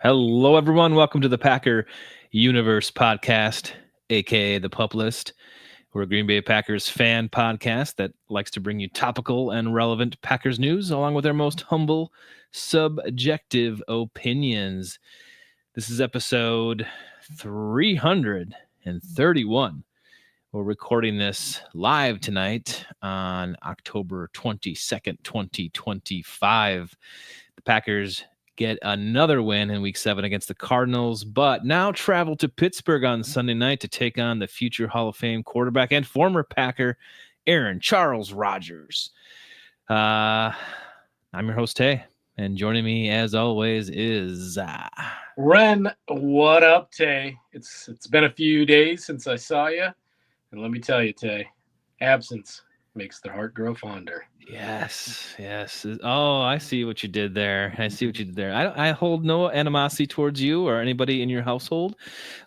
Hello, everyone. Welcome to the Packer Universe podcast, aka the Pup List. We're a Green Bay Packers fan podcast that likes to bring you topical and relevant Packers news, along with our most humble, subjective opinions. This is episode 331. We're recording this live tonight on October 22nd, 2025. The Packers get another win in week 7 against the Cardinals, but now travel to Pittsburgh on Sunday night to take on the future Hall of Fame quarterback and former Packer, Aaron Charles Rodgers. I'm your host, Tay, and joining me as always is Ren. What up, Tay? It's been a few days since I saw you, and let me tell you, Tay, absence makes the heart grow fonder. Yes. Oh, I see what you did there. I hold no animosity towards you or anybody in your household.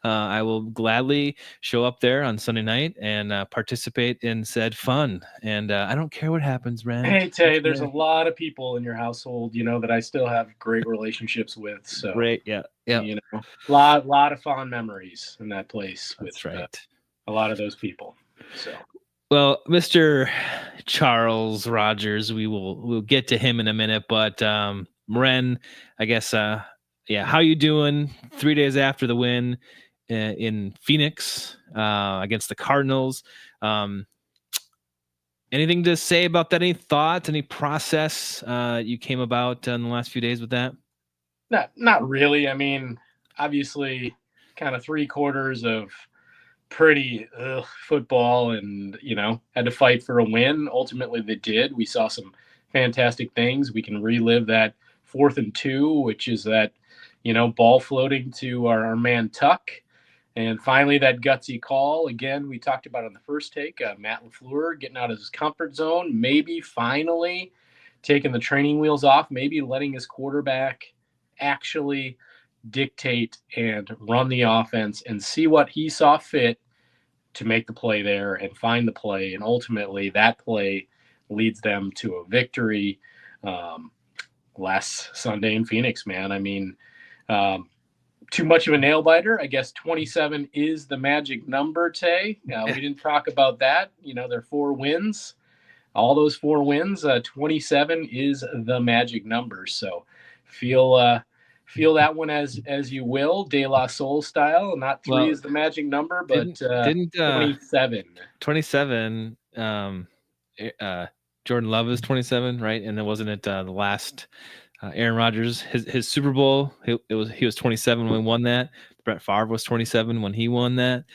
I will gladly show up there on Sunday night and participate in said fun. And I don't care what happens, Ren. Hey, Tay, there's a lot of people in your household, that I still have great relationships with. So great, yeah. a lot of fond memories in that place. That's with right. A lot of those people. So. Well, Mr. Charles Rodgers, we'll get to him in a minute, but Ren, I guess, how you doing 3 days after the win in Phoenix against the Cardinals? Anything to say about that? Any thoughts, any process you came about in the last few days with that? Not really. I mean, obviously, kind of 3/4 of pretty football, and had to fight for a win. Ultimately they did. We saw some fantastic things. We can relive that 4th and 2, which is that ball floating to our man Tuck, and finally that gutsy call again we talked about on the first take. Matt LaFleur getting out of his comfort zone, maybe finally taking the training wheels off, maybe letting his quarterback actually dictate and run the offense and see what he saw fit to make the play there and find the play. And ultimately that play leads them to a victory last Sunday in Phoenix, man. I mean, too much of a nail biter. I guess 27 is the magic number, Tay. We didn't talk about that. There are 4 wins. All those 4 wins, 27 is the magic number. So feel that one as you will, De La Soul style. Not 3 is the magic number, but didn't 27. 27. Jordan Love is 27, right? And then wasn't it the last Aaron Rodgers, his Super Bowl? He was 27 when he won that. Brett Favre was 27 when he won that.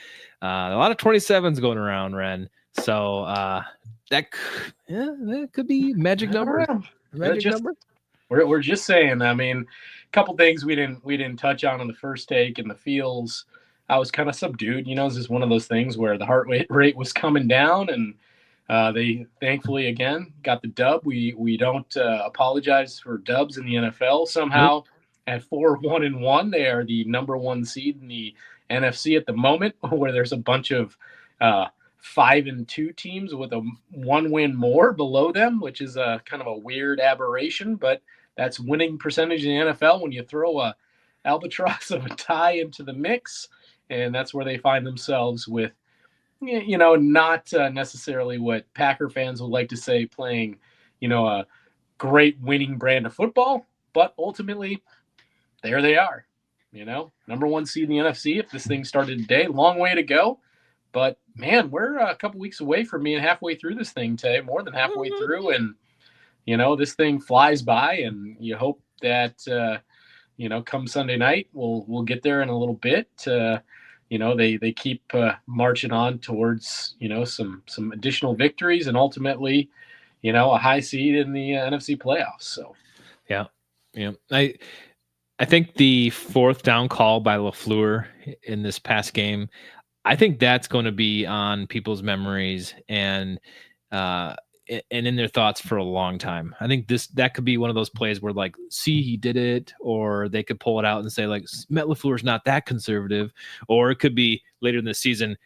A lot of 27s going around, Ren. So that could be magic number. We're just saying. I mean, a couple things we didn't touch on the first take, and the feels. I was kind of subdued. This is one of those things where the heart rate was coming down, and they thankfully again got the dub. We don't apologize for dubs in the NFL. Somehow at 4-1-1, they are the number 1 seed in the NFC at the moment, where there's a bunch of 5-2 teams with a 1 win more below them, which is a kind of a weird aberration, but that's winning percentage in the NFL when you throw a albatross of a tie into the mix, and that's where they find themselves with, not necessarily what Packer fans would like to say, playing, a great winning brand of football, but ultimately there they are, number 1 seed in the NFC. If this thing started today, long way to go. But, man, we're a couple weeks away from being halfway through this thing, Tay, more than halfway through. And, this thing flies by, and you hope that, come Sunday night, we'll get there in a little bit. They keep marching on towards, some additional victories and ultimately, a high seed in the NFC playoffs. So, yeah. I think the 4th down call by LaFleur in this past game, I think that's going to be on people's memories and in their thoughts for a long time. I think that could be one of those plays where, like, see, he did it, or they could pull it out and say, like, Matt LaFleur's not that conservative, or it could be later in the season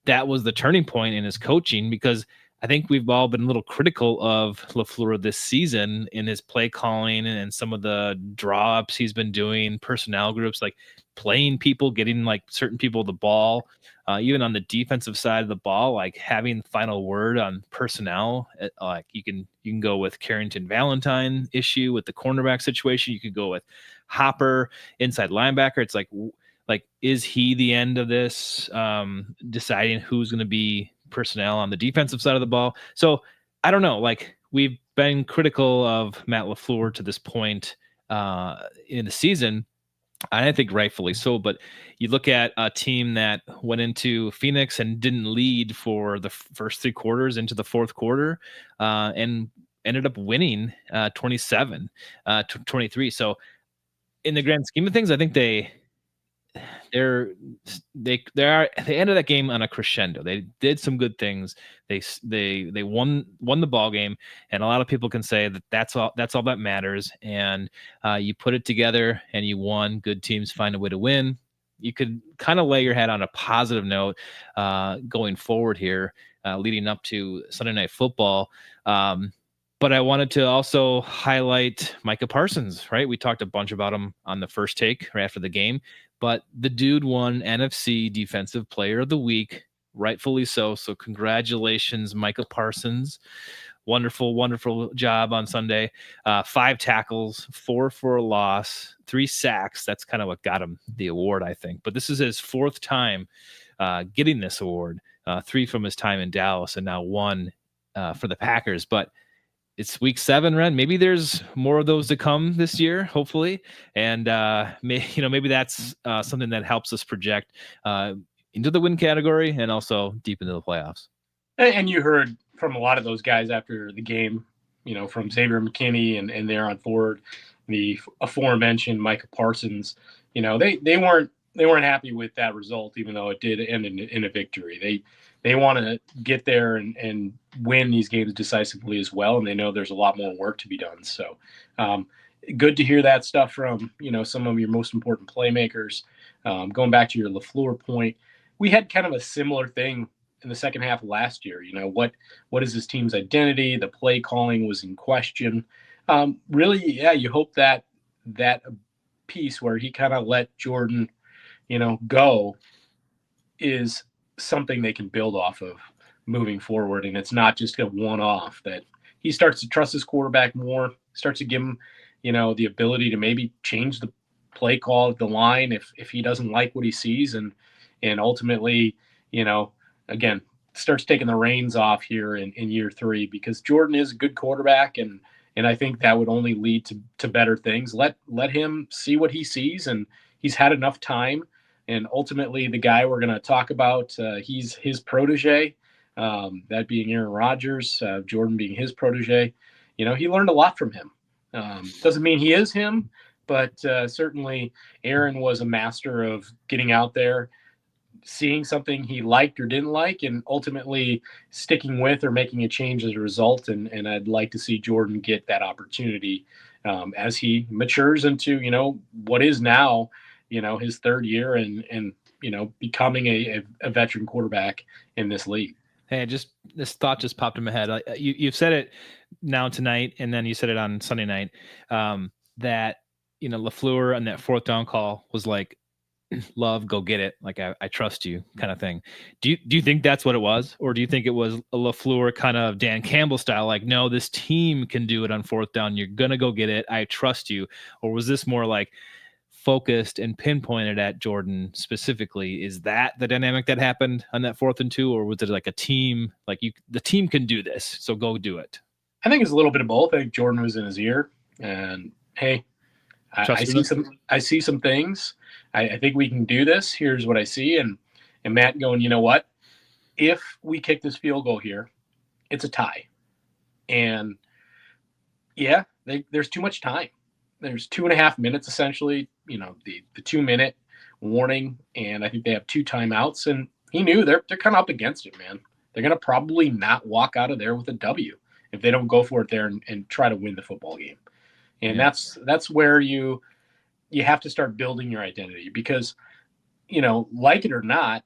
that was the turning point in his coaching, because I think we've all been a little critical of LaFleur this season in his play calling and some of the draw ups he's been doing, personnel groups, like playing people, getting like certain people the ball, even on the defensive side of the ball, like having the final word on personnel. Like you can go with Carrington Valentine issue with the cornerback situation. You could go with Hopper inside linebacker. It's like is he the end of this? Deciding who's going to be personnel on the defensive side of the ball. So I don't know. Like we've been critical of Matt LaFleur to this point in the season. I think rightfully so, but you look at a team that went into Phoenix and didn't lead for the first 3 quarters into the fourth quarter, and ended up winning 27 to 23. So in the grand scheme of things, I think they ended that game on a crescendo. They did some good things. They won the ball game, and a lot of people can say that's all that matters. And you put it together and you won. Good teams find a way to win. You could kind of lay your head on a positive note going forward here, leading up to Sunday Night Football. But I wanted to also highlight Micah Parsons, right? We talked a bunch about him on the first take right after the game, but the dude won NFC Defensive Player of the Week, rightfully so. So congratulations, Micah Parsons. Wonderful, wonderful job on Sunday. 5 tackles, 4 for a loss, 3 sacks. That's kind of what got him the award, I think. But this is his 4th time getting this award, 3 from his time in Dallas and now 1 for the Packers. But it's week 7, Ren. Maybe there's more of those to come this year, hopefully. And maybe that's something that helps us project into the win category and also deep into the playoffs. And you heard from a lot of those guys after the game, from Xavier McKinney and there on forward, the aforementioned Micah Parsons. They weren't happy with that result, even though it did end in a victory. They want to get there and win these games decisively as well, and they know there's a lot more work to be done. So good to hear that stuff from some of your most important playmakers. Going back to your LaFleur point, we had kind of a similar thing in the second half of last year. What is this team's identity? The play calling was in question. Really, yeah, you hope that piece where he kind of let Jordan go is something they can build off of moving forward. And it's not just a one-off, that he starts to trust his quarterback more, starts to give him, the ability to maybe change the play call at the line if he doesn't like what he sees. And ultimately, again, starts taking the reins off here in year 3, because Jordan is a good quarterback. And I think that would only lead to better things. Let him see what he sees. And he's had enough time. And ultimately, the guy we're going to talk about, he's his protege, that being Aaron Rodgers, Jordan being his protege. He learned a lot from him. Doesn't mean he is him, but certainly Aaron was a master of getting out there, seeing something he liked or didn't like, and ultimately sticking with or making a change as a result. And I'd like to see Jordan get that opportunity as he matures into, what is now, his 3rd year and becoming a veteran quarterback in this league. Hey, this thought just popped in my head. You've said it now tonight, and then you said it on Sunday night, that, LaFleur on that 4th down call was like, love, go get it. Like, I trust you kind of thing. Do you think that's what it was? Or do you think it was a LaFleur kind of Dan Campbell style? Like, no, this team can do it on 4th down. You're going to go get it. I trust you. Or was this more like focused and pinpointed at Jordan specifically? Is that the dynamic that happened on that 4th and 2? Or was it like a team, like the team can do this, so go do it? I think it's a little bit of both. I think Jordan was in his ear and, hey, I see some things. I think we can do this. Here's what I see. And Matt going, you know what? If we kick this field goal here, it's a tie. And yeah, there's too much time. There's 2.5 minutes essentially, the 2-minute warning. And I think they have 2 timeouts. And he knew they're kind of up against it, man. They're going to probably not walk out of there with a W if they don't go for it there and try to win the football game. And that's where you have to start building your identity, because, like it or not,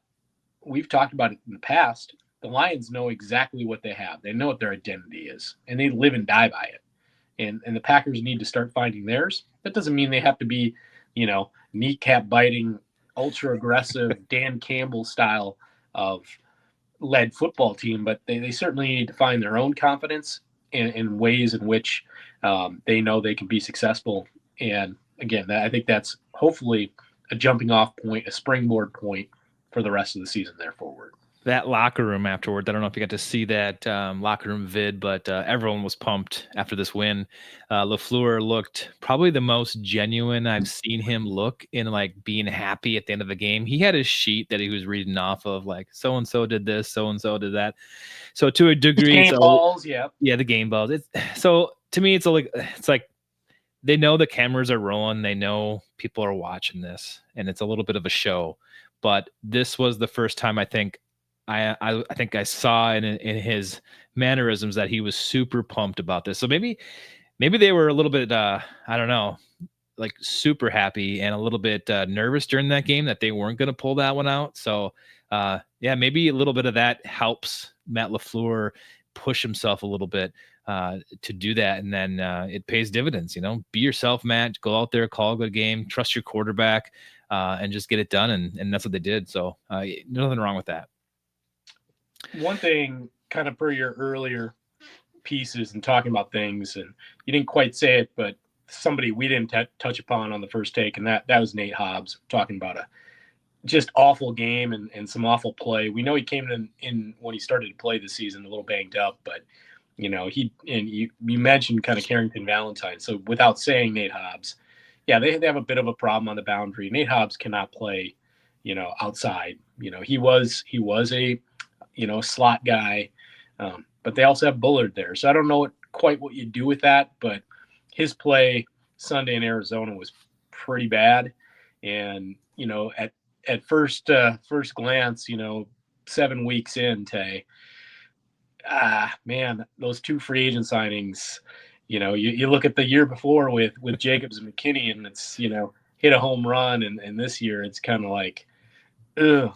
we've talked about it in the past. the Lions know exactly what they have. They know what their identity is, and they live and die by it. And the Packers need to start finding theirs. That doesn't mean they have to be, kneecap biting, ultra aggressive Dan Campbell style of led football team, but they certainly need to find their own confidence in ways in which they know they can be successful. And again, I think that's hopefully a jumping off point, a springboard point for the rest of the season there forward. That locker room afterward, I don't know if you got to see that locker room vid, but everyone was pumped after this win. LaFleur looked probably the most genuine I've seen him look in like being happy at the end of the game. He had his sheet that he was reading off of, like so-and-so did this, so-and-so did that. So to a degree, game balls, yeah. Yeah, the game balls. So to me, it's like they know the cameras are rolling. They know people are watching this, and it's a little bit of a show. But this was the first time I think I saw in his mannerisms that he was super pumped about this. So maybe they were a little bit I don't know, like super happy and a little bit nervous during that game that they weren't going to pull that one out. So yeah, maybe a little bit of that helps Matt LaFleur push himself a little bit to do that, and then it pays dividends. Be yourself, Matt. Go out there, call a good game, trust your quarterback, and just get it done. And that's what they did. So nothing wrong with that. One thing, kind of per your earlier pieces and talking about things, and you didn't quite say it, but somebody we didn't touch upon on the first take, and that was Nate Hobbs, talking about a just awful game and some awful play. We know he came in when he started to play this season a little banged up, but you mentioned kind of Carrington Valentine. So without saying Nate Hobbs, yeah, they have a bit of a problem on the boundary. Nate Hobbs cannot play, outside. He was a slot guy, but they also have Bullard there. So I don't know quite what you do with that, but his play Sunday in Arizona was pretty bad. And, at first glance, 7 weeks in, Tay, man, those two free agent signings, you look at the year before with Jacobs and McKinney, and it's, hit a home run. And this year it's kind of like, ugh.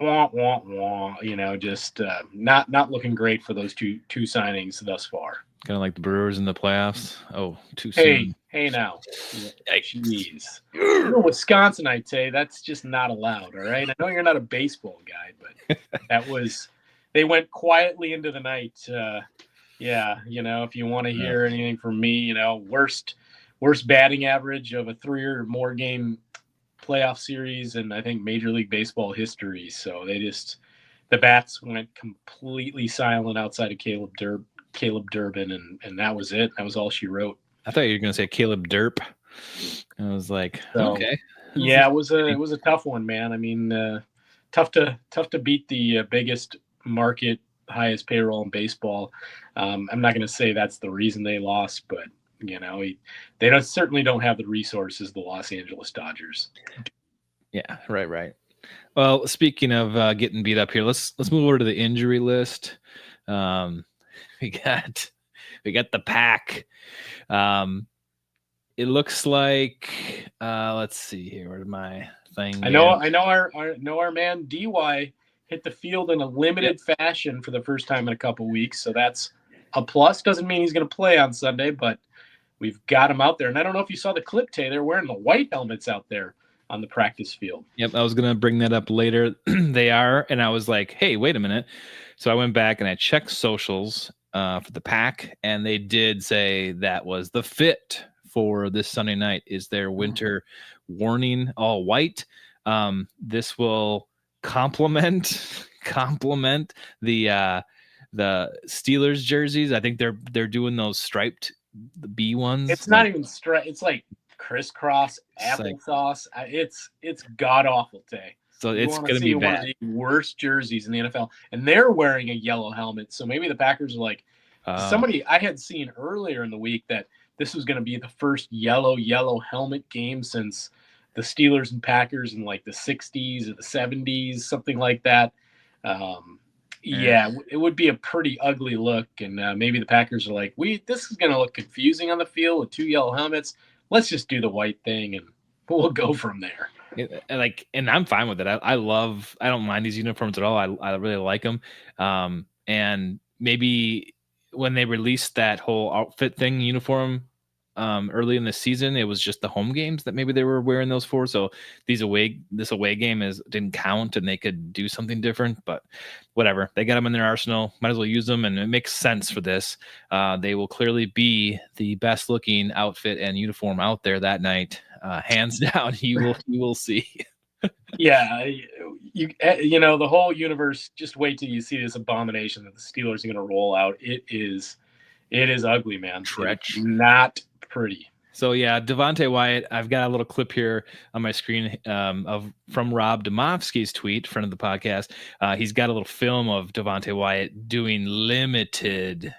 Wah, wah, wah, just not looking great for those two signings thus far. Kind of like the Brewers in the playoffs. Oh, too soon. Hey now. Jeez. You're a Wisconsinite, Tay. That's just not allowed, all right? I know you're not a baseball guy, but they went quietly into the night. Yeah, if you want to hear anything from me, worst batting average of a 3 or more game playoff series and I think Major League Baseball history. So the bats went completely silent outside of Caleb Durbin, and that was it. That was all she wrote. I thought you were gonna say Caleb Derp. I was like, okay. Yeah, it was a tough one, man. I mean, tough to beat the biggest market, highest payroll in baseball. I'm not gonna say that's the reason they lost, but they certainly don't have the resources the Los Angeles Dodgers. Yeah, right. Well, speaking of getting beat up here, let's move over to the injury list. We got the pack. It looks like let's see here. Where's my thing? I know our man DY hit the field in a limited fashion for the first time in a couple weeks, so that's a plus. Doesn't mean he's going to play on Sunday, but we've got him out there. And I don't know if you saw the clip, Tay. They're wearing the white helmets out there on the practice field. Yep, I was going to bring that up later. They are, and I was like, hey, wait a minute. So I went back and I checked socials for the pack, and they did say that was the fit for this Sunday night is their winter warning all white. This will complement the Steelers jerseys. I think they're doing those striped B ones. It's not even striped. It's like crisscross applesauce. It's god awful, Tay. So it's going to be bad. One of the worst jerseys in the NFL, and they're wearing a yellow helmet. So maybe the Packers are like somebody I had seen earlier in the week that this was going to be the first yellow helmet game since the Steelers and Packers in like the 60s or the 70s, something like that. Yeah, it would be a pretty ugly look, and maybe the Packers are like, this is going to look confusing on the field with two yellow helmets. Let's just do the white thing, and we'll go from there. And I'm fine with it. I don't mind these uniforms at all. I really like them. And maybe when they released that whole outfit thing uniform early in the season, it was just the home games that maybe they were wearing those for. So this away game didn't count, and they could do something different. But whatever, they got them in their arsenal. Might as well use them, and it makes sense for this. They will clearly be the best looking outfit and uniform out there that night, hands down. You will see. Yeah, the whole universe. Just wait till you see this abomination that the Steelers are going to roll out. It is ugly, man. Stretch. Not pretty. So yeah, Devonte Wyatt. I've got a little clip here on my screen from Rob Demovsky's tweet, friend of the podcast. He's got a little film of Devonte Wyatt doing limited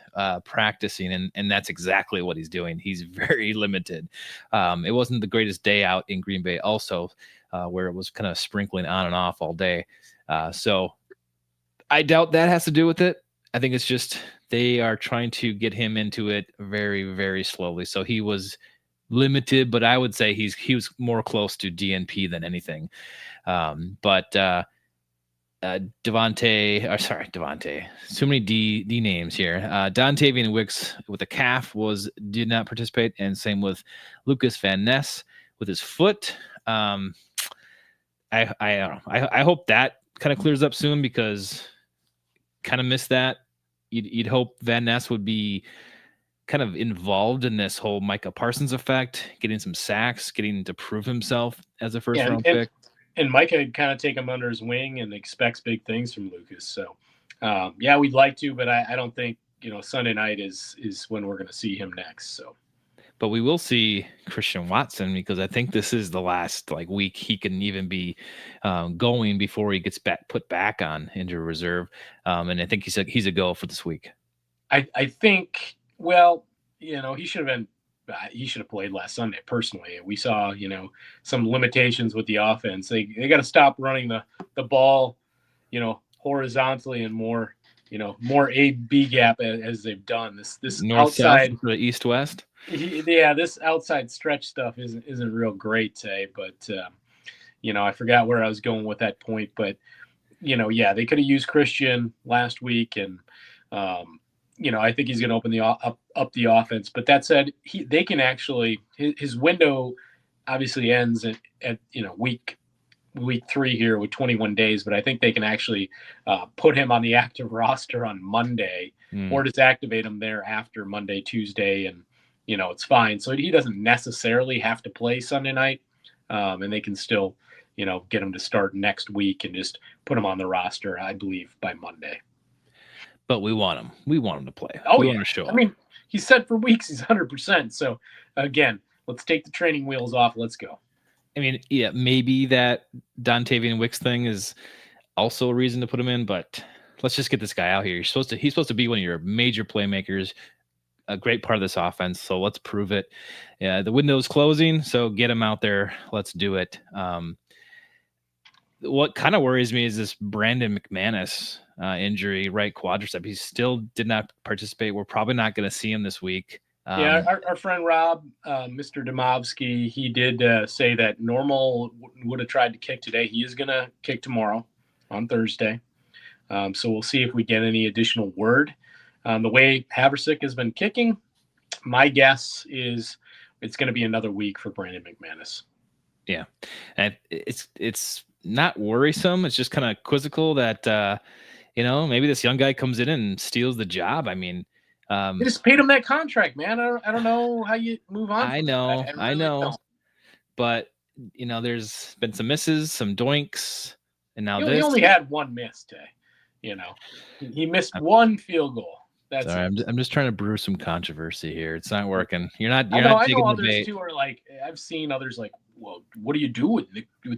practicing, and that's exactly what he's doing. He's very limited. It wasn't the greatest day out in Green Bay, also, where it was kind of sprinkling on and off all day. So I doubt that has to do with it. I think it's just they are trying to get him into it very, very slowly. So he was limited, but I would say he was more close to DNP than anything. But Devonte, so many D names here. Dontavian Wicks with a calf did not participate, and same with Lucas Van Ness with his foot. I don't know. I hope that kind of clears up soon, because kind of missed that. You'd hope Van Ness would be kind of involved in this whole Micah Parsons effect, getting some sacks, getting to prove himself as a first-round pick. And Micah kind of take him under his wing and expects big things from Lucas. So, yeah, we'd like to, but I don't think Sunday night is when we're going to see him next. So, but we will see Christian Watson, because I think this is the last week he can even be going before he gets put back on injured reserve. And I think he's a go for this week. I think. Well, he should have played last Sunday. Personally, we saw some limitations with the offense. They got to stop running the ball, horizontally and more A-B gap as they've done. This north outside south, the east west. Yeah, this outside stretch stuff isn't real great today. But I forgot where I was going with that point. But yeah, they could have used Christian last week, and I think he's going to open up the offense. But that said, they can actually his window obviously ends at week 3 here with 21 days. But I think they can actually put him on the active roster on Monday, or just activate him there after Monday, Tuesday, and it's fine. So he doesn't necessarily have to play Sunday night, and they can still get him to start next week and just put him on the roster, I believe, by Monday. But we want him. We want him to play. We want to show up. I mean, he's said for weeks he's 100%. So, again, let's take the training wheels off. Let's go. I mean, yeah, maybe that Dontavian Wicks thing is also a reason to put him in, but let's just get this guy out here. He's supposed to be one of your major playmakers, a great part of this offense. So let's prove it. Yeah, the window's closing, so get him out there. Let's do it. What kind of worries me is this Brandon McManus injury, right quadricep. He still did not participate. We're probably not going to see him this week. Yeah, our friend Rob, Mr. Demovsky, he did say that Normal would have tried to kick today. He is going to kick tomorrow on Thursday. So we'll see if we get any additional word. The way Haversick has been kicking, my guess is it's going to be another week for Brandon McManus. Yeah, and it's not worrisome. It's just kind of quizzical that maybe this young guy comes in and steals the job. I mean, they just paid him that contract, man. I don't know how you move on. I know. Don't. But there's been some misses, some doinks, and now he only had one miss today. He missed one field goal. That's sorry. I'm just trying to brew some controversy here. It's not working. You're not I taking know the others bait. too are like, I've seen others like, well, what do you do with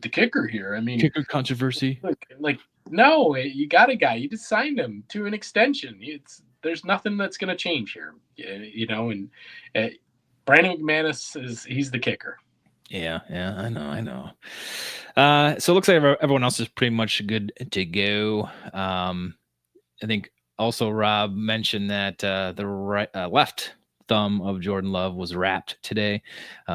the kicker here? I mean, kicker controvery. Like no, you got a guy. You just signed him to an extension. There's nothing that's going to change here, And Brandon McManus he's the kicker. Yeah, I know. So it looks like everyone else is pretty much good to go. I think also Rob mentioned that the left thumb of Jordan Love was wrapped today.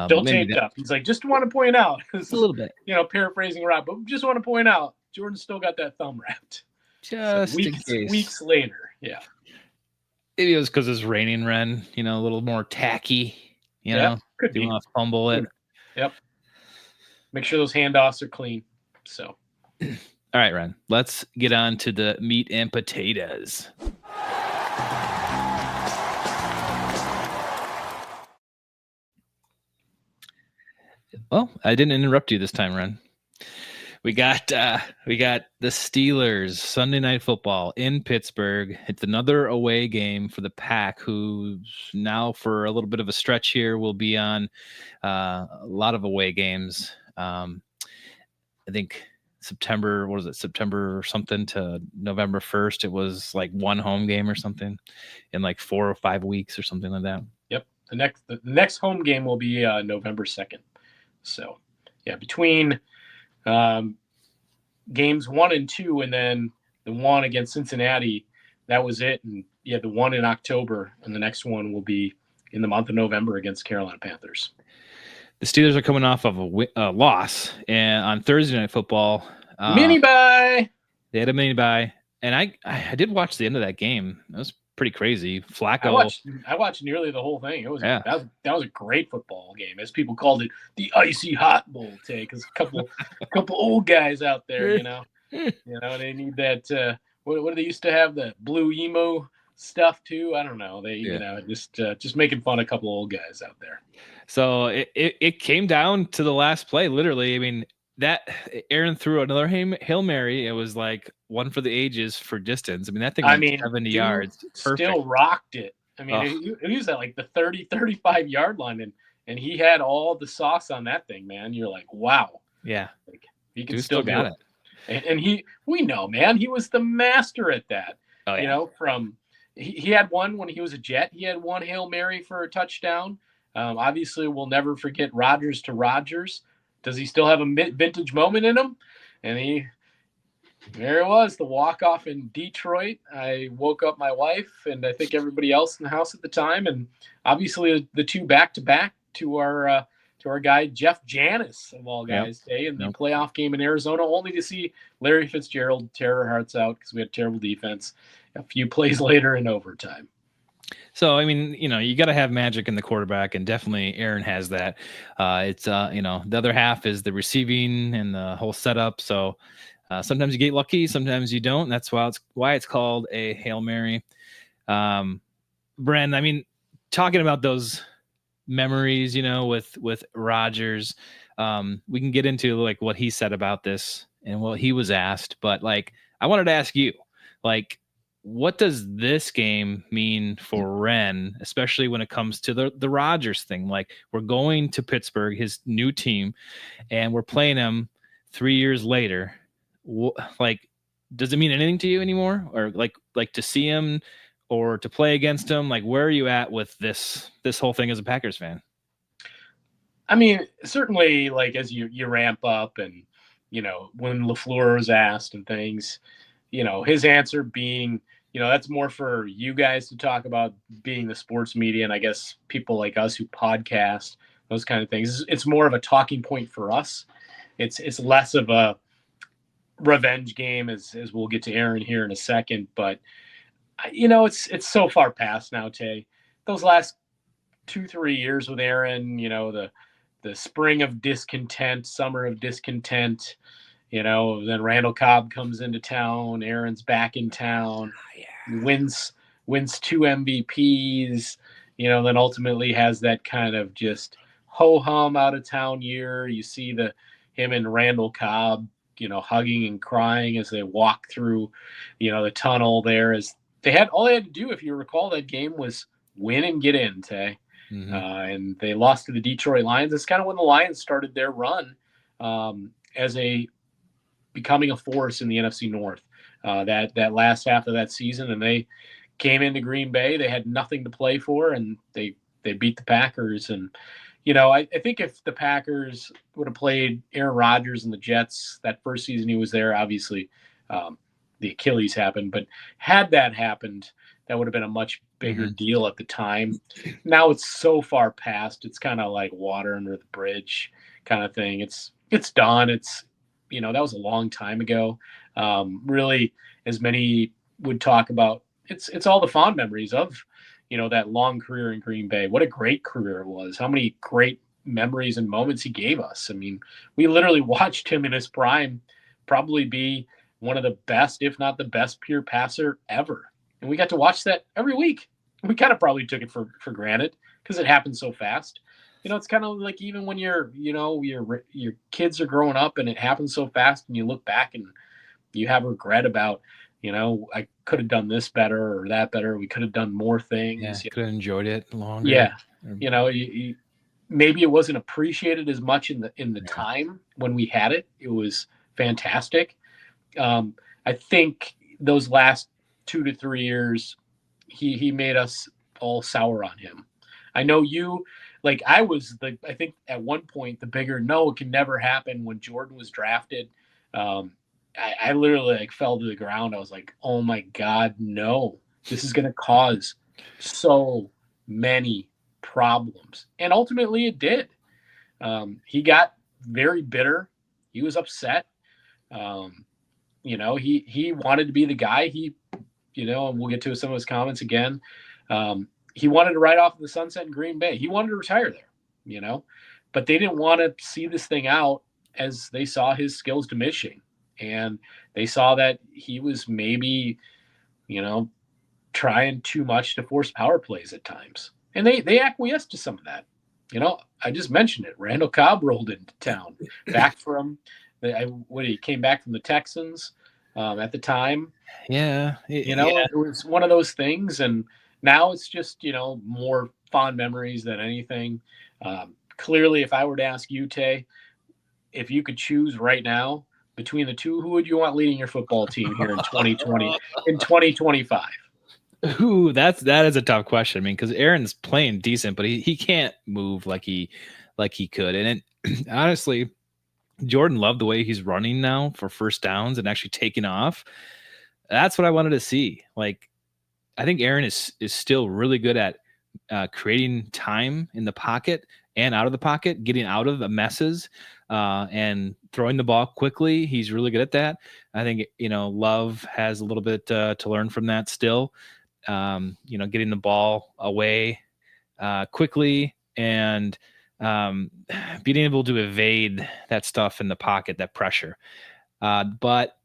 Still taped up. He's like, just want to point out, a little bit, paraphrasing Rob, but just want to point out, Jordan still got that thumb wrapped. Just in case. Weeks later, yeah. Maybe it was because it's raining, Ren. A little more tacky. Could be. Want to fumble it. Yep. Make sure those handoffs are clean. So. All right, Ren. Let's get on to the meat and potatoes. Well, I didn't interrupt you this time, Ren. We got the Steelers Sunday Night Football in Pittsburgh. It's another away game for the Pack, who now for a little bit of a stretch here will be on a lot of away games. I think September or something to November 1st. It was like one home game or something in like 4 or 5 weeks or something like that. Yep. The next home game will be November 2nd. So, yeah, between games 1 and 2, and then the one against Cincinnati, that was it. And yeah, the one in October, and the next one will be in the month of November against Carolina Panthers. The Steelers are coming off of a loss and on Thursday Night Football. Mini bye. They had a mini bye, and I did watch the end of that game. It was pretty crazy. Flacco. I watched nearly the whole thing. It was that was a great football game, as people called it, the icy hot bowl. Because a couple old guys out there, they need that. What do they used to have, the blue emo stuff too? I don't know. They just making fun of a couple old guys out there. So it came down to the last play, literally. I mean, that Aaron threw another Hail Mary. It was like one for the ages for distance. I mean, that thing went 70 yards. Perfect. Still rocked it. I mean, he was at like the 30, 35 yard line, and he had all the sauce on that thing, man. You're like, wow. Yeah. Like, he can still got it. And we know, man, he was the master at that. Oh, yeah. He had one when he was a Jet. He had one Hail Mary for a touchdown. Obviously, we'll never forget Rodgers to Rodgers. Does he still have a vintage moment in him? And there it was, the walk-off in Detroit. I woke up my wife and I think everybody else in the house at the time. And obviously the two back-to-back to our guy, Jeff Janis, of all guys, today in the playoff game in Arizona, only to see Larry Fitzgerald tear our hearts out because we had terrible defense a few plays later in overtime. So, I mean, you got to have magic in the quarterback, and definitely Aaron has that. It's, the other half is the receiving and the whole setup. So sometimes you get lucky, sometimes you don't. That's why it's called a Hail Mary. Bren, I mean, talking about those memories, with Rodgers, we can get into like what he said about this and what he was asked. But like, I wanted to ask you, like, what does this game mean for Ren, especially when it comes to the Rodgers thing? Like, we're going to Pittsburgh, his new team, and we're playing him 3 years later. Like, does it mean anything to you anymore? Or like to see him or to play against him? Like, where are you at with this whole thing as a Packers fan? I mean, certainly, like, as you ramp up and, when LaFleur was asked and things, his answer being, that's more for you guys to talk about, being the sports media, and I guess people like us who podcast, those kind of things. It's more of a talking point for us. It's less of a revenge game, as we'll get to Aaron here in a second. But, it's so far past now, Tay. Those last 2-3 years with Aaron, the spring of discontent, summer of discontent. Then Randall Cobb comes into town. Aaron's back in town. Wins 2 MVPs. Then ultimately has that kind of just ho-hum out of town year. You see him and Randall Cobb, hugging and crying as they walk through, the tunnel there. As all they had to do, if you recall that game, was win and get in, Tay. Mm-hmm. And they lost to the Detroit Lions. It's kind of when the Lions started their run as becoming a force in the NFC North, that last half of that season. And they came into Green Bay. They had nothing to play for, and they beat the Packers. And, I think if the Packers would have played Aaron Rodgers and the Jets that first season he was there, obviously the Achilles happened. But had that happened, that would have been a much bigger deal at the time. Now it's so far past. It's kind of like water under the bridge kind of thing. It's done. It's, that was a long time ago. Really, as many would talk about, it's all the fond memories of, that long career in Green Bay. What a great career it was. How many great memories and moments he gave us. I mean, we literally watched him in his prime probably be one of the best, if not the best, pure passer ever. And we got to watch that every week. We kind of probably took it for granted because it happened so fast. It's kind of like even when your kids are growing up and it happens so fast and you look back and you have regret about, I could have done this better or that better. We could have done more things. Yeah, could have enjoyed it longer. Yeah. Maybe it wasn't appreciated as much in the time when we had it. It was fantastic. I think those last 2 to 3 years, he made us all sour on him. I know you, like I was I think at one point the bigger no, it can never happen when Jordan was drafted. I literally fell to the ground. I was like, oh my God, no, this is going to cause so many problems. And ultimately it did. He got very bitter. He was upset. He wanted to be the guy. And we'll get to some of his comments again. He wanted to ride off in the sunset in Green Bay. He wanted to retire there, but they didn't want to see this thing out as they saw his skills diminishing. And they saw that he was maybe, trying too much to force power plays at times. And they acquiesced to some of that. I just mentioned it. Randall Cobb rolled into town back from he came back from the Texans at the time. Yeah. It was one of those things. And now it's just, more fond memories than anything. Clearly, if I were to ask you, Tay, if you could choose right now between the two, who would you want leading your football team here in 2020, in 2025? Ooh, that is a tough question. I mean, because Aaron's playing decent, but he can't move like he could. And honestly, Jordan loved the way he's running now for first downs and actually taking off. That's what I wanted to see. Like, I think Aaron is still really good at creating time in the pocket and out of the pocket, getting out of the messes and throwing the ball quickly. He's really good at that. I think, Love has a little bit to learn from that still. Getting the ball away quickly and being able to evade that stuff in the pocket, that pressure. But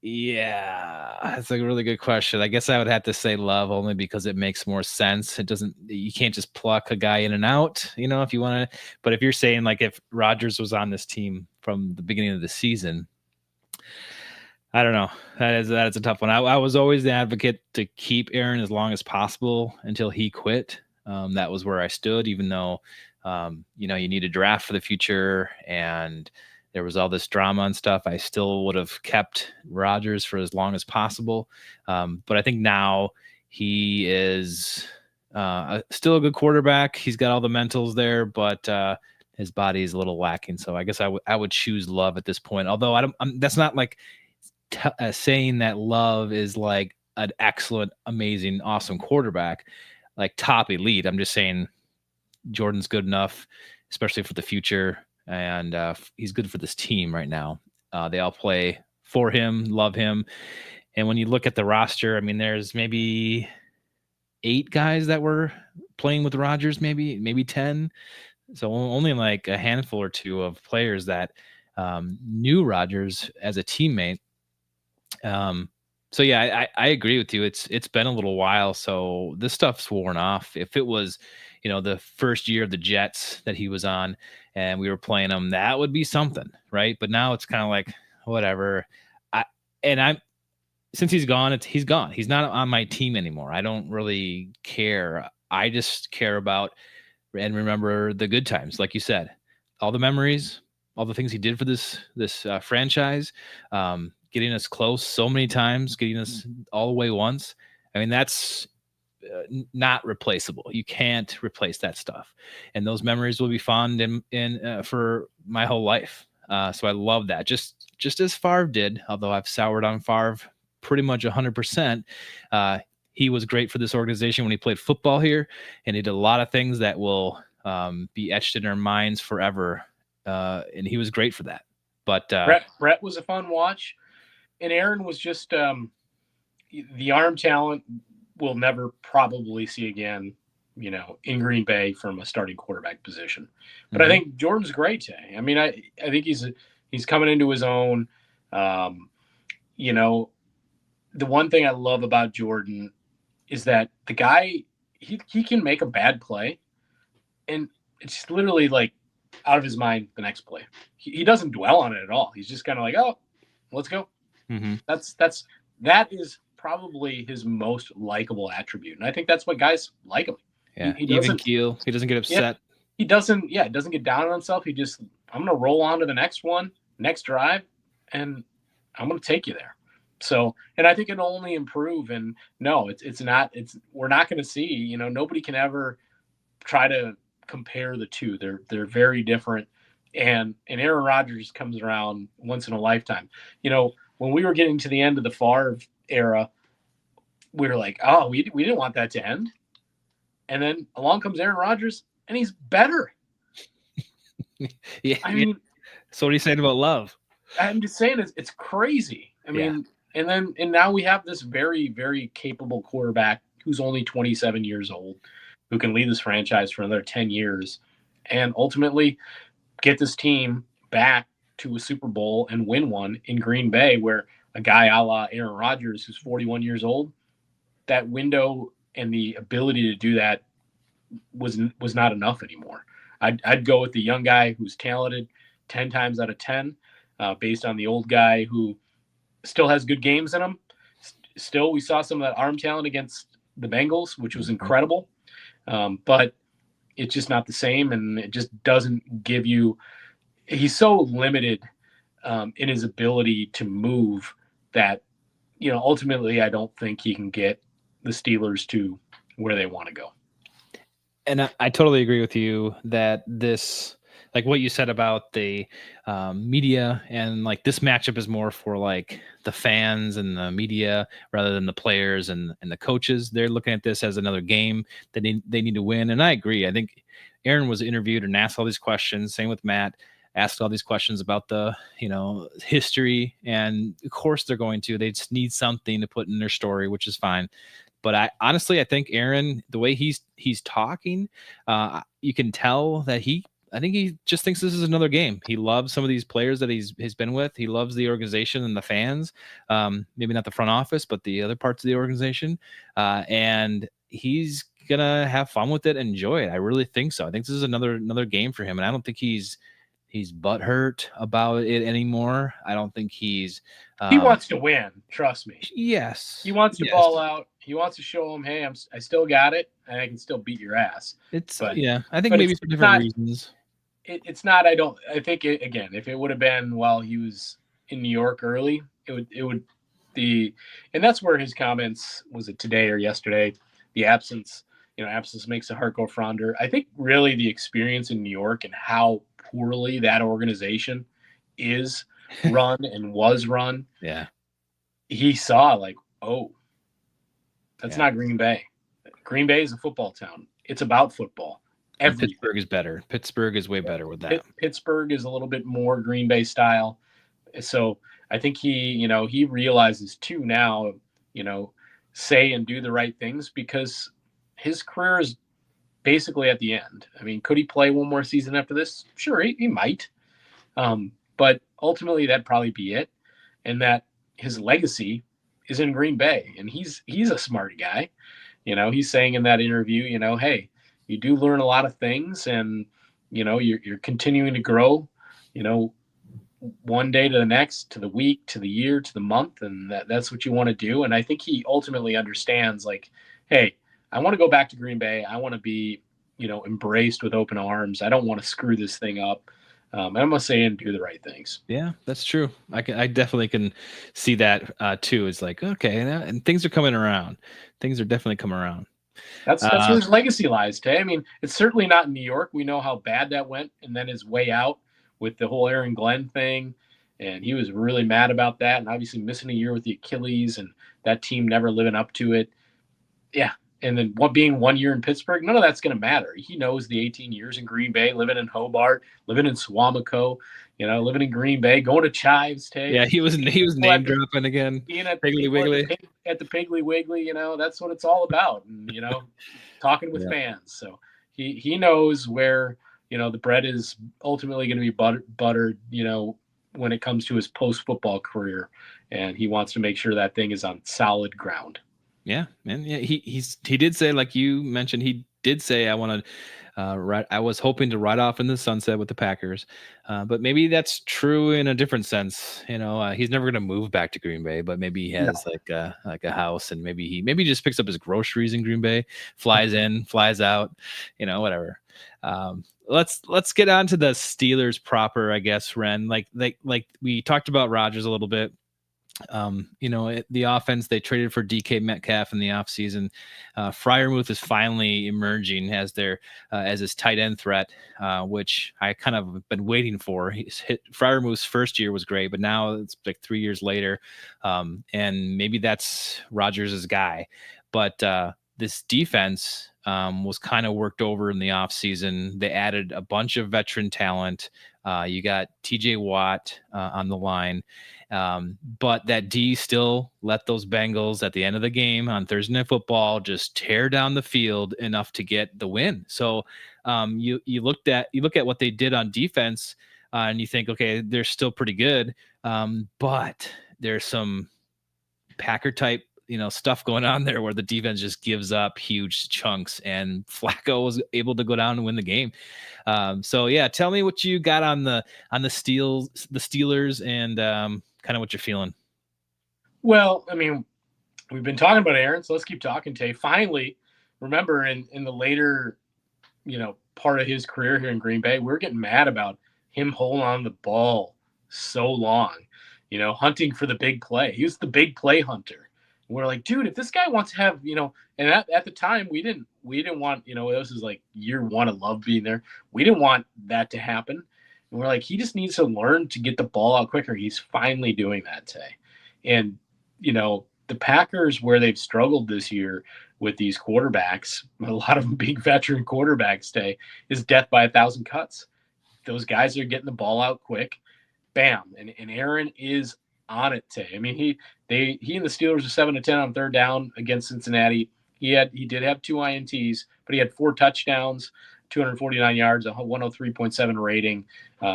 yeah, that's a really good question. I guess I would have to say Love only because it makes more sense. You can't just pluck a guy in and out, if you want to. But if you're saying like if Rodgers was on this team from the beginning of the season, I don't know. That is a tough one. I was always the advocate to keep Aaron as long as possible until he quit. That was where I stood, even though, you need a draft for the future and there was all this drama and stuff. I still would have kept Rodgers for as long as possible. But I think now he is still a good quarterback. He's got all the mentals there, but his body is a little lacking. So I guess I would choose Love at this point. Although that's not like saying that Love is like an excellent, amazing, awesome quarterback, like top elite. I'm just saying Jordan's good enough, especially for the future. And he's good for this team right now. They all play for him, love him. And when you look at the roster, I mean, there's maybe 8 guys that were playing with Rodgers, maybe 10. So only like a handful or 2 of players that knew Rodgers as a teammate. So yeah, I agree with you. It's been a little while, so this stuff's worn off. If it was, the first year of the Jets that he was on and we were playing him, that would be something, right? But now it's kind of like whatever. Since he's gone, he's gone. He's not on my team anymore. I don't really care. I just care about and remember the good times, like you said, all the memories, all the things he did for this franchise. Getting us close so many times, getting us all the way once. I mean, that's not replaceable. You can't replace that stuff. And those memories will be fond in for my whole life. So I love that. Just as Favre did, although I've soured on Favre pretty much 100%. he was great for this organization when he played football here, and he did a lot of things that will be etched in our minds forever. And he was great for that. But Brett was a fun watch, and Aaron was just the arm talent we'll never probably see again, in Green Bay from a starting quarterback position. But I think Jordan's great today. I mean, I think he's coming into his own. The one thing I love about Jordan is that the guy, he can make a bad play, and it's literally like out of his mind the next play. He doesn't dwell on it at all. He's just kind of like, oh, let's go. Mm-hmm. That is probably his most likable attribute, and I think that's what guys like him. Yeah, even keel. He doesn't get upset. He doesn't get down on himself. He just, I'm going to roll on to the next one, next drive, and I'm going to take you there. So, and I think it'll only improve. And no, we're not going to see, nobody can ever try to compare the two. They're very different. And Aaron Rodgers comes around once in a lifetime. When we were getting to the end of the Favre era, we were like, oh, we didn't want that to end. And then along comes Aaron Rodgers, and he's better. Yeah. I mean, so what are you saying about love? I'm just saying it's crazy. I mean, and now we have this very, very capable quarterback who's only 27 years old, who can lead this franchise for another 10 years and ultimately get this team back to a Super Bowl and win one in Green Bay, where a guy a la Aaron Rodgers, who's 41 years old, that window and the ability to do that was not enough anymore. I'd go with the young guy who's talented 10 times out of 10, based on the old guy who still has good games in him. Still, we saw some of that arm talent against the Bengals, which was incredible. But it's just not the same, and it just doesn't give you – he's so limited in his ability to move that, ultimately I don't think he can get the Steelers to where they want to go. And I totally agree with you that this, like what you said about the media, and like this matchup is more for like the fans and the media rather than the players and the coaches. They're looking at this as another game that they need to win. And I agree. I think Aaron was interviewed and asked all these questions. Same with Matt, asked all these questions about the, history. And of course they're going to, they just need something to put in their story, which is fine. But I think Aaron, the way he's talking, you can tell that I think he just thinks this is another game. He loves some of these players that he's been with. He loves the organization and the fans. Maybe not the front office, but the other parts of the organization. And he's gonna have fun with it, and enjoy it. I really think so. I think this is another game for him, and I don't think he's butthurt about it anymore. I don't think he wants to win. Trust me. Yes. He wants to ball out. He wants to show them, hey, I still got it, and I can still beat your ass. I think maybe for different reasons. It's not. I think again, if it would have been while he was in New York early, it would be, and that's where his comments, was it today or yesterday? The absence makes the heart go fonder. I think really the experience in New York and how poorly that organization is run and was run. Yeah. He saw like, oh, that's not Green Bay. Green Bay is a football town. It's about football. Pittsburgh is better. Pittsburgh is way better with that. Pittsburgh is a little bit more Green Bay style. So I think he realizes too now, say and do the right things, because his career is basically at the end. I mean, could he play one more season after this? Sure, he might. But ultimately that'd probably be it. And that his legacy is in Green Bay. And he's a smart guy. He's saying in that interview, hey, you do learn a lot of things, and, you're continuing to grow, one day to the next, to the week, to the year, to the month. And that's what you want to do. And I think he ultimately understands, like, hey, I want to go back to Green Bay. I want to be, embraced with open arms. I don't want to screw this thing up. I'm going to say and do the right things. Yeah, that's true. I definitely can see that too. It's like, okay, and things are coming around. Things are definitely coming around. That's where his legacy lies, Tay. I mean, it's certainly not in New York. We know how bad that went, and then his way out with the whole Aaron Glenn thing, and he was really mad about that, and obviously missing a year with the Achilles, and that team never living up to it. Yeah. And then what being 1 year in Pittsburgh, none of that's going to matter. He knows the 18 years in Green Bay, living in Hobart, living in Swamico, living in Green Bay, going to Chives, Tay. Yeah, he was name dropping again. Being at Piggly Wiggly. at the Piggly Wiggly, that's what it's all about. And, talking with Yeah. fans. So he knows where, the bread is ultimately going to be buttered, when it comes to his post-football career. And he wants to make sure that thing is on solid ground. Yeah, man. Yeah, he did say, like you mentioned, he did say, I want to I was hoping to ride off in the sunset with the Packers, but maybe that's true in a different sense. He's never going to move back to Green Bay, but maybe he has like a house, and maybe he just picks up his groceries in Green Bay, flies in, flies out, whatever. Let's get on to the Steelers proper, I guess, Ren. Like we talked about Rodgers a little bit. The offense, they traded for DK Metcalf in the offseason. Freiermuth is finally emerging as as his tight end threat, which I kind of been waiting for. Freiermuth's first year was great, but now it's like 3 years later, and maybe that's Rodgers' guy. But this defense was kind of worked over in the offseason. They added a bunch of veteran talent. You got TJ Watt on the line. But that D still let those Bengals at the end of the game on Thursday Night Football just tear down the field enough to get the win. So you look at what they did on defense, and you think, okay, they're still pretty good, but there's some Packer type stuff going on there where the defense just gives up huge chunks, and Flacco was able to go down and win the game. So yeah, tell me what you got on the Steelers, and kind of what you're feeling. Well, I mean, we've been talking about Aaron, so let's keep talking, Tay. Finally, remember in the later, part of his career here in Green Bay, we're getting mad about him holding on the ball so long, hunting for the big play. He was the big play hunter. We're like, dude, if this guy wants to have, and at the time we didn't want, this is like year one of Love being there. We didn't want that to happen. And we're like, he just needs to learn to get the ball out quicker. He's finally doing that today. And, the Packers, where they've struggled this year with these quarterbacks, a lot of them being veteran quarterbacks today, is death by 1,000 cuts. Those guys are getting the ball out quick. Bam. And Aaron is on it today. I mean, he and the Steelers are 7 of 10 on third down against Cincinnati. He did have 2 INTs, but he had 4 touchdowns, 249 yards, a 103.7 rating.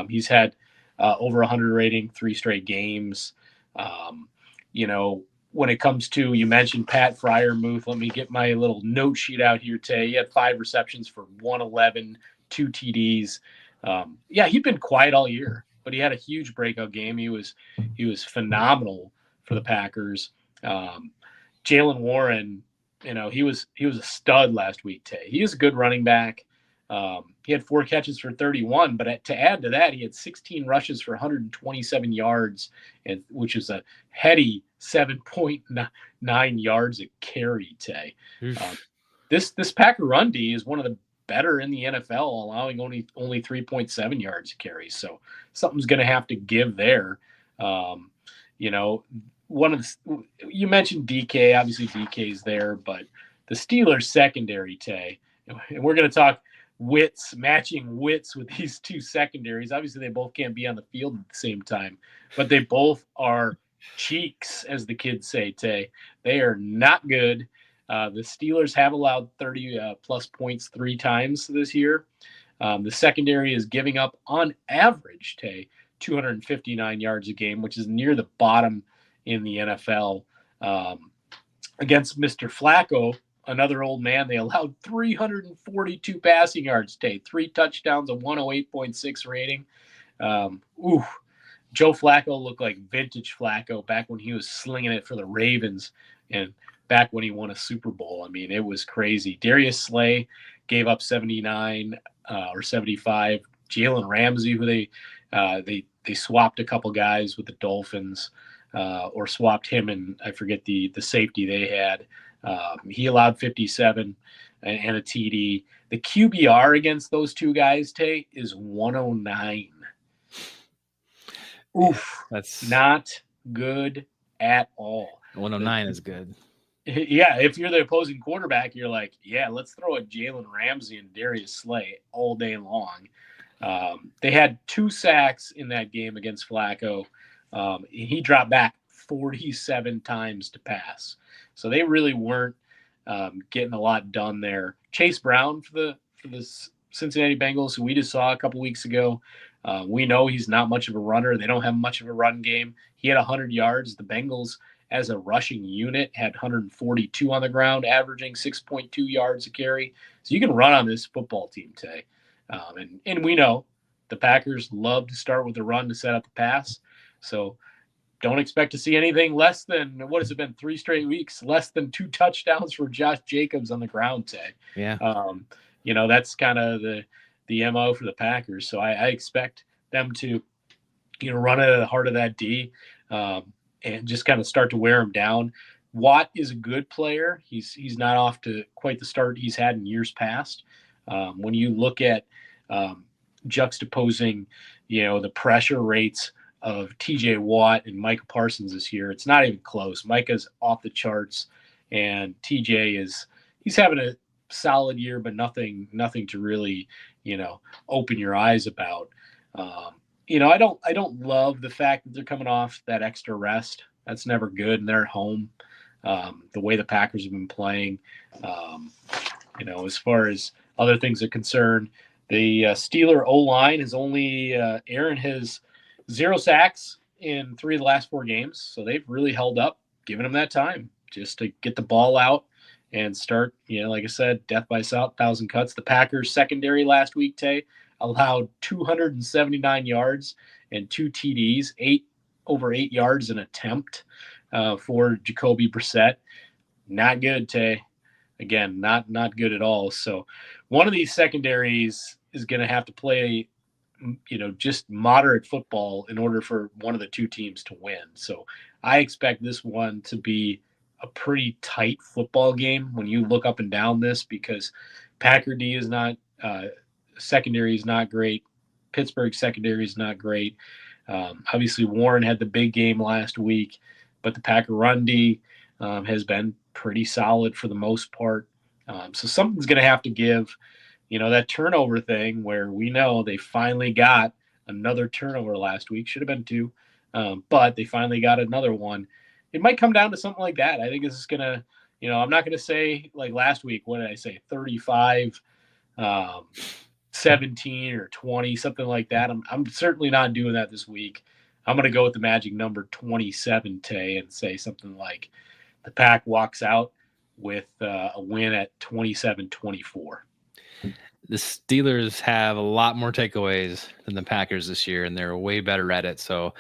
He's had over 100 rating 3 straight games. When it comes to, you mentioned Pat Freiermuth, let me get my little note sheet out here today. He had 5 receptions for 111, 2 TDs. He'd been quiet all year, but he had a huge breakout game. He was phenomenal for the Packers. Jaylen Warren, he was a stud last week, Tay. He is a good running back. He had 4 catches for 31, but to add to that, he had 16 rushes for 127 yards, which is a heady 7.9 yards a carry, Tay. This Packer run D is one of the better in the NFL, allowing only 3.7 yards a carry. So something's going to have to give there. You mentioned DK, obviously DK's there, but the Steelers secondary, Tay, and we're going to talk matching wits with these 2 secondaries. Obviously they both can't be on the field at the same time, but they both are cheeks, as the kids say, Tay. They are not good. The Steelers have allowed 30 plus points 3 times this year. The secondary is giving up on average, Tay, 259 yards a game, which is near the bottom in the NFL. Against Mr. Flacco, another old man, they allowed 342 passing yards, Tay, 3 touchdowns, a 108.6 rating. Joe Flacco looked like vintage Flacco back when he was slinging it for the Ravens and back when he won a Super Bowl. I mean, it was crazy. Darius Slay gave up 79 or 75. Jalen Ramsey, who they swapped a couple guys with the Dolphins, or swapped him and I forget the safety they had. He allowed 57 and a TD. The QBR against those 2 guys, Tay, is 109. Oof, that's not good at all. 109 is good. Yeah, if you're the opposing quarterback, you're like, yeah, let's throw a Jalen Ramsey and Darius Slay all day long. They had 2 sacks in that game against Flacco. He dropped back 47 times to pass. So they really weren't getting a lot done there. Chase Brown for the Cincinnati Bengals, who we just saw a couple weeks ago, we know he's not much of a runner. They don't have much of a run game. He had 100 yards. The Bengals, as a rushing unit, had 142 on the ground, averaging 6.2 yards a carry. So you can run on this football team, Tay. And we know the Packers love to start with a run to set up the pass. So don't expect to see anything less than, what has it been, 3 straight weeks, less than 2 touchdowns for Josh Jacobs on the ground, Tay. Yeah. That's kind of the MO for the Packers. So I expect them to, run at the heart of that D and just kind of start to wear him down. Watt is a good player. He's not off to quite the start he's had in years past. When you look at juxtaposing, the pressure rates of TJ Watt and Micah Parsons this year, it's not even close. Micah's off the charts, and TJ he's having a solid year, but nothing to really, open your eyes about. I don't love the fact that they're coming off that extra rest. That's never good, and they're at home. The way the Packers have been playing, as far as other things are concerned, the Steeler O-line is only Aaron has 0 sacks in 3 of the last 4 games. So they've really held up, giving them that time just to get the ball out and start, like I said, death by 1,000 cuts. The Packers secondary last week, Tay, allowed 279 yards and 2 TDs, over 8 yards an attempt for Jacoby Brissett. Not good, Tay. Again, not good at all. So one of these secondaries is going to have to play, just moderate football in order for one of the 2 teams to win. So I expect this one to be a pretty tight football game when you look up and down this, because Packer D is not secondary is not great. Pittsburgh secondary is not great. Obviously, Warren had the big game last week, but the Packer run D has been pretty solid for the most part. So something's going to have to give. That turnover thing where we know they finally got another turnover last week. Should have been 2, but they finally got another one. It might come down to something like that. I think this is going to, I'm not going to say like last week, what did I say, 35, 17 or 20, something like that. I'm certainly not doing that this week. I'm going to go with the magic number 27, Tay, and say something like the Pack walks out with a win at 27-24. The Steelers have a lot more takeaways than the Packers this year, and they're way better at it. So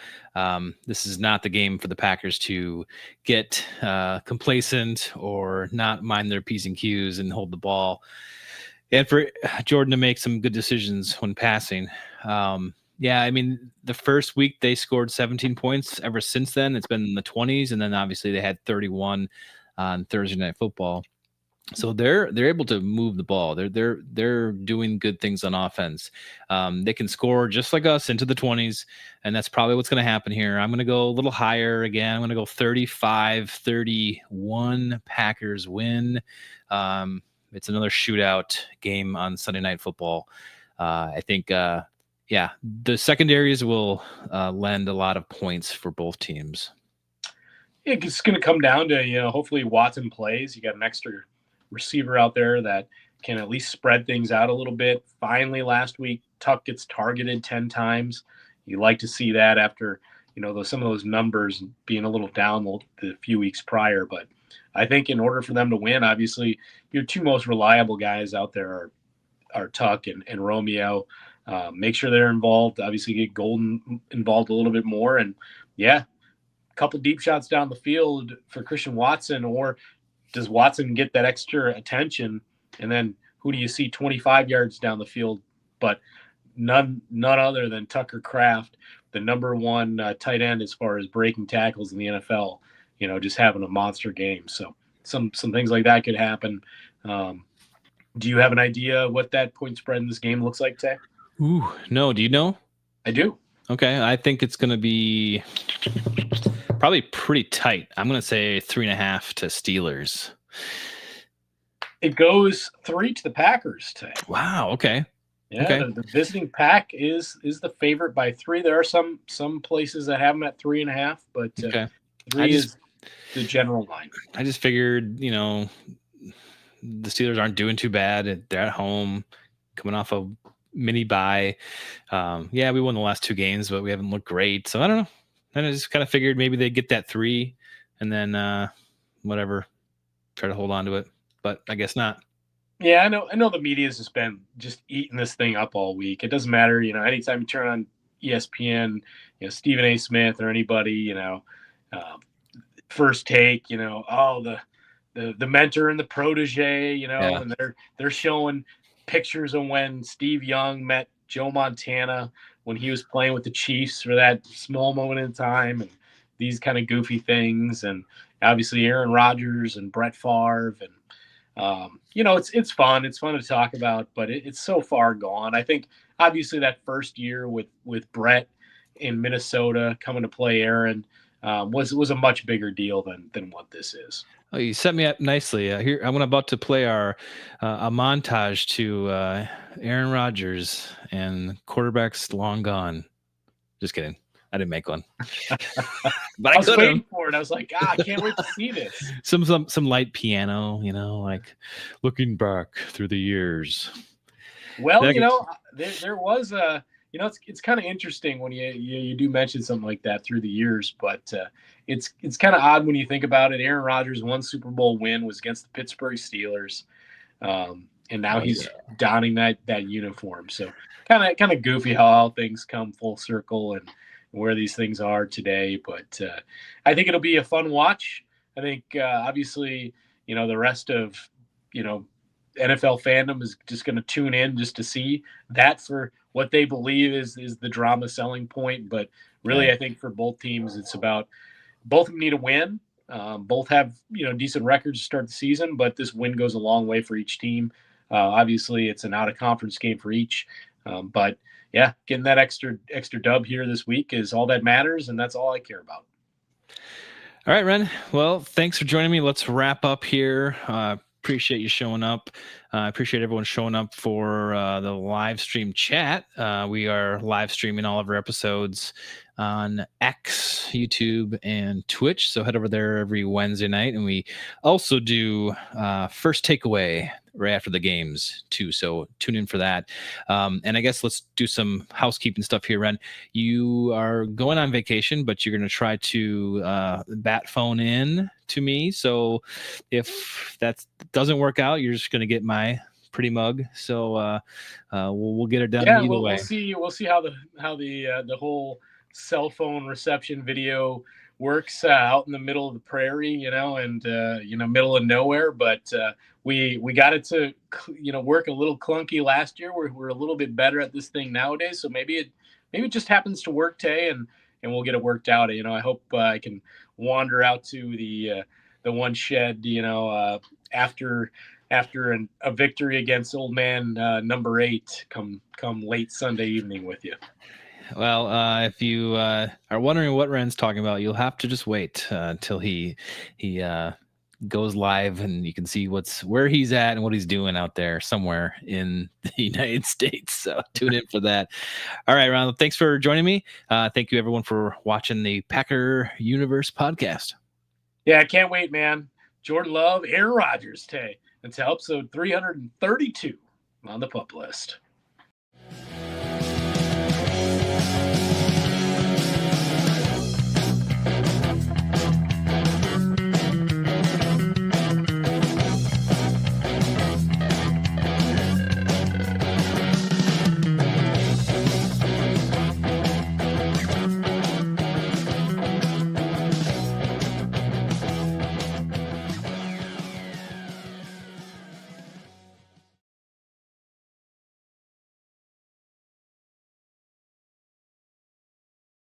this is not the game for the Packers to get complacent or not mind their P's and Q's and hold the ball. And for Jordan to make some good decisions when passing. The first week they scored 17 points. Ever since then, it's been in the 20s, and then obviously they had 31 on Thursday Night Football. So they're able to move the ball. They're doing good things on offense. They can score just like us into the 20s, and that's probably what's going to happen here. I'm going to go a little higher again. I'm going to go 35-31. Packers win. It's another shootout game on Sunday Night Football. I think, the secondaries will lend a lot of points for both teams. It's going to come down to, hopefully Watson plays. You got an extra receiver out there that can at least spread things out a little bit. Finally, last week, Tuck gets targeted 10 times. You like to see that after, some of those numbers being a little down the few weeks prior. But I think in order for them to win, obviously, your 2 most reliable guys out there are Tuck and Romeo. Make sure they're involved. Obviously, get Golden involved a little bit more. And, a couple deep shots down the field for Christian Watson, or does Watson get that extra attention? And then who do you see 25 yards down the field, but none other than Tucker Kraft, the number 1 tight end as far as breaking tackles in the NFL, just having a monster game. So some things like that could happen. Do you have an idea what that point spread in this game looks like, Tay? No. Do you know? I do. Okay. I think it's going to be Probably pretty tight. I'm going to say 3.5 to Steelers. It goes 3 to the Packers today. Wow. Okay. Yeah, Okay. the visiting Pack is the favorite by 3. There are some places that have them at 3.5, but Okay. 3 is the general line. I just figured, the Steelers aren't doing too bad. They're at home, coming off a mini bye. Yeah, we won the last 2 games, but we haven't looked great. So I don't know. And I just kind of figured maybe they get that 3 and then whatever, try to hold on to it. But I guess not. Yeah, I know the media's just been eating this thing up all week. It doesn't matter, anytime you turn on ESPN, Stephen A. Smith or anybody, First Take, the mentor and the protege, and they're showing pictures of when Steve Young met Joe Montana when he was playing with the Chiefs for that small moment in time, and these kind of goofy things, and obviously Aaron Rodgers and Brett Favre, and it's fun. It's fun to talk about, but it's so far gone. I think obviously that first year with Brett in Minnesota coming to play Aaron was a much bigger deal than what this is. Oh, you set me up nicely. Here, I'm about to play a montage to Aaron Rodgers and quarterbacks long gone. Just kidding. I didn't make one. But I was waiting for it. I was like, I can't wait to see this. Some light piano, like looking back through the years. Well, there was a, it's kind of interesting when you do mention something like that through the years, but it's kind of odd when you think about it. Aaron Rodgers' 1 Super Bowl win was against the Pittsburgh Steelers, and now he's donning that uniform. So kind of goofy how things come full circle and where these things are today. But I think it'll be a fun watch. I think obviously, the rest of, NFL fandom is just going to tune in just to see that for what they believe is the drama selling point. But really, I think for both teams, it's about both of them need a win. Both have, decent records to start the season, but this win goes a long way for each team. Obviously, it's an out-of-conference game for each. But, yeah, getting that extra dub here this week is all that matters, and that's all I care about. All right, Ren. Well, thanks for joining me. Let's wrap up here. Appreciate you showing up. I appreciate everyone showing up for the live stream chat. We are live streaming all of our episodes on X, YouTube, and Twitch. So head over there every Wednesday night. And we also do First Takeaway right after the games too. So tune in for that. And I guess let's do some housekeeping stuff here, Ren. You are going on vacation, but you're going to try to bat phone in to me. So if that doesn't work out, you're just going to get my pretty mug. So we'll get it done either way. We'll see how the whole cell phone reception video works out in the middle of the prairie, and middle of nowhere. But we got it to work a little clunky last year. We're a little bit better at this thing nowadays. So maybe it just happens to work, Tay, and we'll get it worked out. I hope I can wander out to the one shed, after a victory against old man number 8 come late Sunday evening with you. Well, if you are wondering what Ren's talking about, you'll have to just wait until he goes live and you can see where he's at and what he's doing out there somewhere in the United States. So tune in for that. All right, Ron, thanks for joining me. Thank you, everyone, for watching the Packer Universe podcast. Yeah, I can't wait, man. Jordan Love, Aaron Rodgers, Tay. Until episode 332 on the pup list.